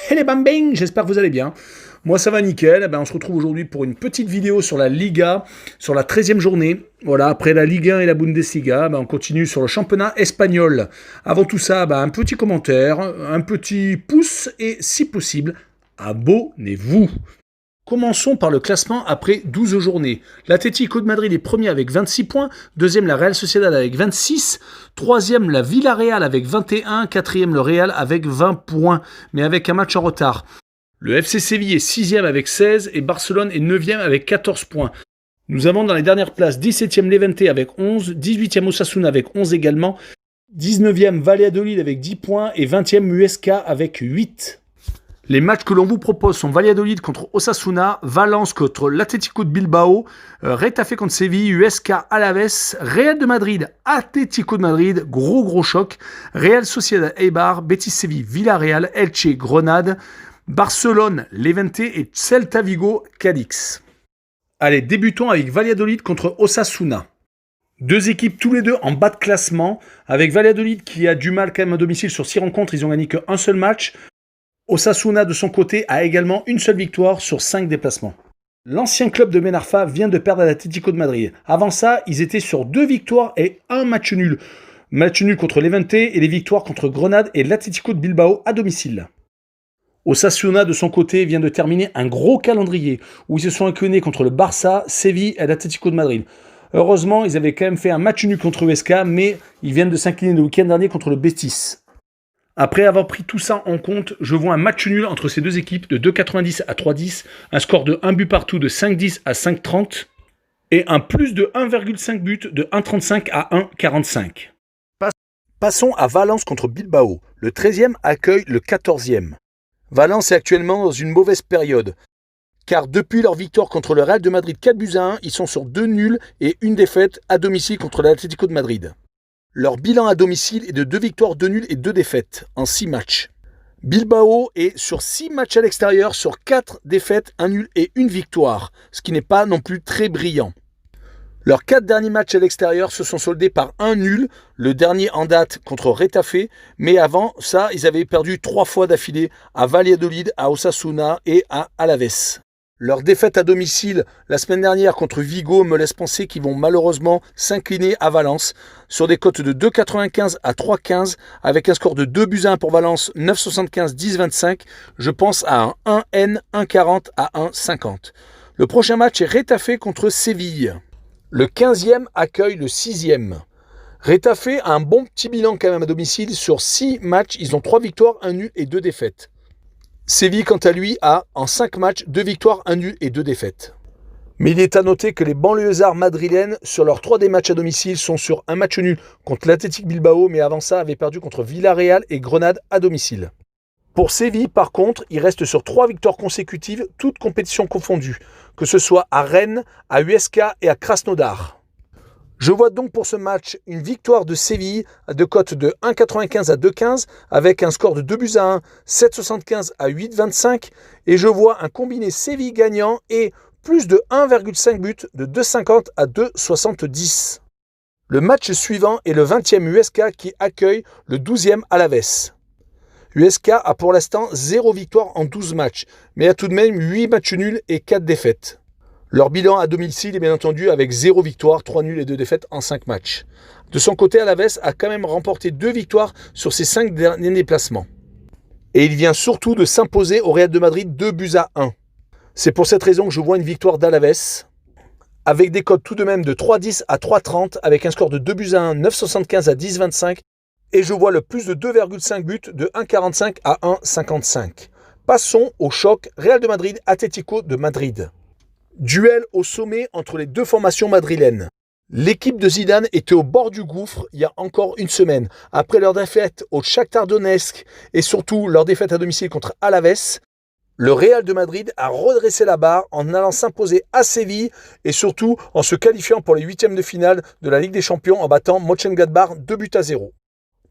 Hey les bambins, j'espère que vous allez bien. Moi ça va nickel. On se retrouve aujourd'hui pour une petite vidéo sur la Liga, sur la 13e journée. Voilà, après la Ligue 1 et la Bundesliga, on continue sur le championnat espagnol. Avant tout ça, un petit commentaire, un petit pouce et si possible, abonnez-vous. Commençons par le classement après 12 journées. L'Atlético de Madrid est premier avec 26 points, deuxième la Real Sociedad avec 26, troisième la Villarreal avec 21, quatrième le Real avec 20 points, mais avec un match en retard. Le FC Séville est sixième avec 16 et Barcelone est neuvième avec 14 points. Nous avons dans les dernières places 17e Levante avec 11, 18e Osasuna avec 11 également, 19e Valladolid avec 10 points et 20e USK avec 8. Les matchs que l'on vous propose sont Valladolid contre Osasuna, Valence contre l'Atlético de Bilbao, Retafe contre Séville, USK Alaves, Real de Madrid, Atlético de Madrid, gros choc, Real Sociedad Eibar, Betis Séville, Villarreal, Elche, Grenade, Barcelone, Levante et Celta Vigo, Cadix. Allez, débutons avec Valladolid contre Osasuna. Deux équipes tous les deux en bas de classement, avec Valladolid qui a du mal quand même à domicile sur 6 rencontres, ils ont gagné qu'un seul match. Osasuna, de son côté, a également une seule victoire sur 5 déplacements. L'ancien club de Ben Arfa vient de perdre à l'Atlético de Madrid. Avant ça, ils étaient sur 2 victoires et un match nul. Match nul contre Levante et les victoires contre Grenade et l'Atlético de Bilbao à domicile. Osasuna, de son côté, vient de terminer un gros calendrier où ils se sont inclinés contre le Barça, Séville et l'Atlético de Madrid. Heureusement, ils avaient quand même fait un match nul contre USK, mais ils viennent de s'incliner le week-end dernier contre le Betis. Après avoir pris tout ça en compte, je vois un match nul entre ces deux équipes de 2,90 à 3,10, un score de 1 but partout de 5,10 à 5,30 et un plus de 1,5 but de 1,35 à 1,45. Passons à Valence contre Bilbao. Le 13e accueille le 14e. Valence est actuellement dans une mauvaise période, car depuis leur victoire contre le Real de Madrid 4-1, ils sont sur 2 nuls et une défaite à domicile contre l'Atlético de Madrid. Leur bilan à domicile est de 2 victoires, 2 nuls et 2 défaites en 6 matchs. Bilbao est sur 6 matchs à l'extérieur, sur 4 défaites, 1 nul et 1 victoire, ce qui n'est pas non plus très brillant. Leurs 4 derniers matchs à l'extérieur se sont soldés par un nul, le dernier en date contre Retafe, mais avant ça, ils avaient perdu 3 fois d'affilée à Valladolid, à Osasuna et à Alaves. Leur défaite à domicile la semaine dernière contre Vigo me laisse penser qu'ils vont malheureusement s'incliner à Valence sur des cotes de 2,95 à 3,15 avec un score de 2-1 pour Valence, 9,75, 10,25. Je pense à un 1N, 1,40 à 1,50. Le prochain match est Retafe contre Séville. Le 15e accueille le 6e. Retafe a un bon petit bilan quand même à domicile. Sur 6 matchs, ils ont 3 victoires, 1 nul et 2 défaites. Séville, quant à lui, a en 5 matchs 2 victoires, 1 nul et 2 défaites. Mais il est à noter que les banlieusards madrilènes, sur leurs 3 des matchs à domicile, sont sur un match nul contre l'Athletic Bilbao, mais avant ça, avaient perdu contre Villarreal et Grenade à domicile. Pour Séville, par contre, il reste sur 3 victoires consécutives, toutes compétitions confondues, que ce soit à Rennes, à USK et à Krasnodar. Je vois donc pour ce match une victoire de Séville de cote de 1,95 à 2,15 avec un score de 2-1, 7,75 à 8,25 et je vois un combiné Séville gagnant et plus de 1,5 but de 2,50 à 2,70. Le match suivant est le 20e USK qui accueille le 12e Alaves. USK a pour l'instant 0 victoire en 12 matchs, mais a tout de même 8 matchs nuls et 4 défaites. Leur bilan à domicile est bien entendu avec 0 victoire, 3 nuls et 2 défaites en 5 matchs. De son côté, Alaves a quand même remporté 2 victoires sur ses 5 derniers déplacements. Et il vient surtout de s'imposer au Real de Madrid 2-1. C'est pour cette raison que je vois une victoire d'Alaves, avec des cotes tout de même de 3,10 à 3,30, avec un score de 2-1, 9,75 à 10,25, et je vois le plus de 2,5 buts de 1,45 à 1,55. Passons au choc Real de Madrid-Atlético de Madrid. Duel au sommet entre les deux formations madrilènes. L'équipe de Zidane était au bord du gouffre il y a encore une semaine. Après leur défaite au Shakhtar Donetsk et surtout leur défaite à domicile contre Alaves, le Real de Madrid a redressé la barre en allant s'imposer à Séville et surtout en se qualifiant pour les 8e de finale de la Ligue des Champions en battant Mönchengladbach 2-0.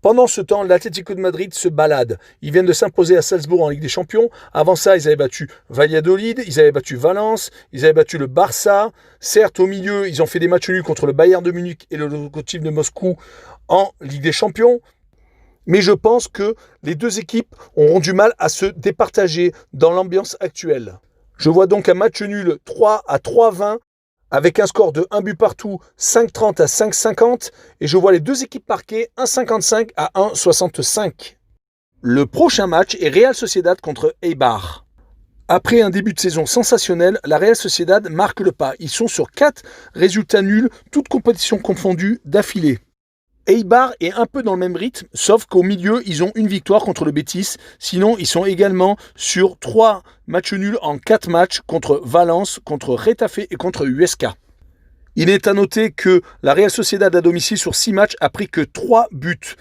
Pendant ce temps, l'Atlético de Madrid se balade. Ils viennent de s'imposer à Salzbourg en Ligue des Champions. Avant ça, ils avaient battu Valladolid, ils avaient battu Valence, ils avaient battu le Barça. Certes, au milieu, ils ont fait des matchs nuls contre le Bayern de Munich et le Lokomotiv de Moscou en Ligue des Champions. Mais je pense que les deux équipes auront du mal à se départager dans l'ambiance actuelle. Je vois donc un match nul 3-3-20 avec un score de 1 but partout, 5-30 à 5-50 et je vois les deux équipes marquer 1-55 à 1-65. Le prochain match est Real Sociedad contre Eibar. Après un début de saison sensationnel, la Real Sociedad marque le pas. Ils sont sur 4 résultats nuls, toutes compétitions confondues, d'affilée. Eibar est un peu dans le même rythme, sauf qu'au milieu, ils ont une victoire contre le Betis. Sinon, ils sont également sur 3 matchs nuls en 4 matchs contre Valence, contre Retafe et contre Huesca. Il est à noter que la Real Sociedad à domicile sur 6 matchs a pris que 3 buts.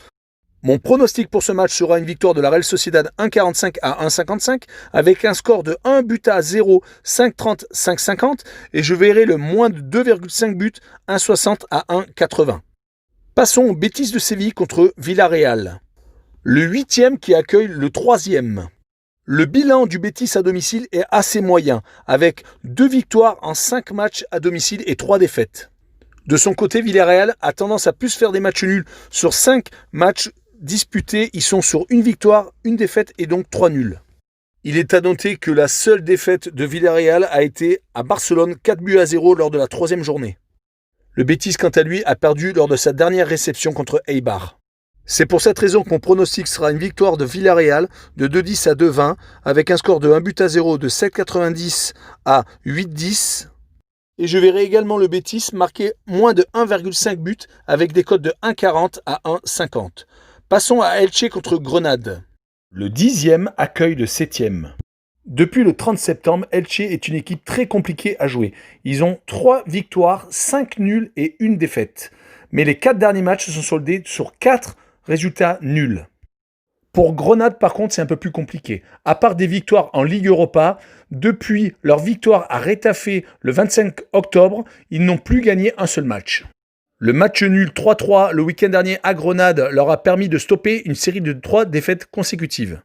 Mon pronostic pour ce match sera une victoire de la Real Sociedad 1,45 à 1,55 avec un score de 1 but à 0, 5,30, 5,50 et je verrai le moins de 2,5 buts, 1,60 à 1,80. Passons au Betis de Séville contre Villarreal. Le 8e qui accueille le 3e. Le bilan du Betis à domicile est assez moyen, avec 2 victoires en 5 matchs à domicile et 3 défaites. De son côté, Villarreal a tendance à plus faire des matchs nuls. Sur 5 matchs disputés, ils sont sur 1 victoire, 1 défaite et donc 3 nuls. Il est à noter que la seule défaite de Villarreal a été à Barcelone, 4 buts à 0 lors de la 3e journée. Le Betis, quant à lui, a perdu lors de sa dernière réception contre Eibar. C'est pour cette raison que mon pronostic sera une victoire de Villarreal de 2,10 à 2,20 avec un score de 1 but à 0 de 7,90 à 8,10. Et je verrai également le Betis marquer moins de 1,5 but avec des cotes de 1,40 à 1,50. Passons à Elche contre Grenade. Le 10e accueille le 7e. Depuis le 30 septembre, Elche est une équipe très compliquée à jouer. Ils ont 3 victoires, 5 nuls et 1 défaite. Mais les 4 derniers matchs se sont soldés sur 4 résultats nuls. Pour Grenade, par contre, c'est un peu plus compliqué. À part des victoires en Ligue Europa, depuis leur victoire à Retafe le 25 octobre, ils n'ont plus gagné un seul match. Le match nul 3-3 le week-end dernier à Grenade leur a permis de stopper une série de 3 défaites consécutives.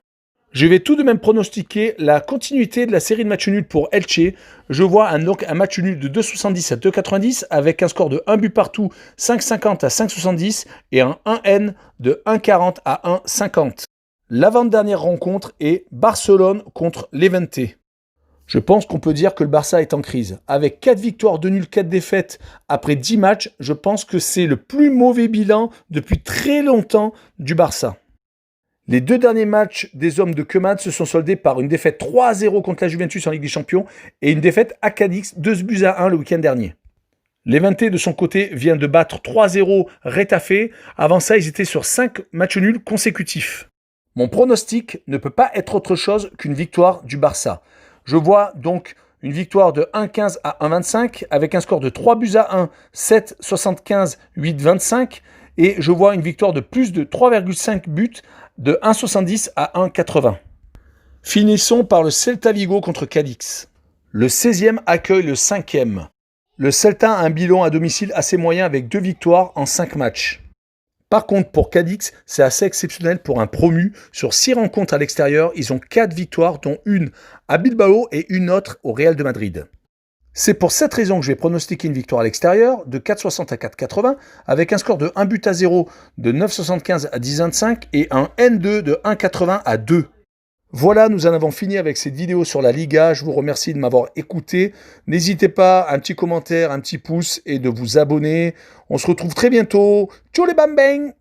Je vais tout de même pronostiquer la continuité de la série de matchs nuls pour Elche. Je vois un match nul de 2,70 à 2,90 avec un score de 1 but partout, 5,50 à 5,70 et un 1N de 1,40 à 1,50. L'avant-dernière rencontre est Barcelone contre Levante. Je pense qu'on peut dire que le Barça est en crise. Avec 4 victoires, 2 nuls, 4 défaites après 10 matchs, je pense que c'est le plus mauvais bilan depuis très longtemps du Barça. Les 2 derniers matchs des hommes de Koeman se sont soldés par une défaite 3-0 contre la Juventus en Ligue des Champions et une défaite à Cadix 2 buts à 1 le week-end dernier. Levante, de son côté, vient de battre 3-0 Retafe. Avant ça, ils étaient sur 5 matchs nuls consécutifs. Mon pronostic ne peut pas être autre chose qu'une victoire du Barça. Je vois donc une victoire de 1,15 à 1,25 avec un score de 3 buts à 1, 7,75, 8,25 et je vois une victoire de plus de 3,5 buts de 1,70 à 1,80. Finissons par le Celta Vigo contre Cadix. Le 16e accueille le 5e. Le Celta a un bilan à domicile assez moyen avec 2 victoires en 5 matchs. Par contre, pour Cadix, c'est assez exceptionnel pour un promu. Sur 6 rencontres à l'extérieur, ils ont 4 victoires, dont une à Bilbao et une autre au Real de Madrid. C'est pour cette raison que je vais pronostiquer une victoire à l'extérieur de 4,60 à 4,80 avec un score de 1 but à 0 de 9,75 à 10,25 et un N2 de 1,80 à 2. Voilà, nous en avons fini avec cette vidéo sur la Liga. Je vous remercie de m'avoir écouté. N'hésitez pas à un petit commentaire, un petit pouce et de vous abonner. On se retrouve très bientôt. Ciao les bam bang!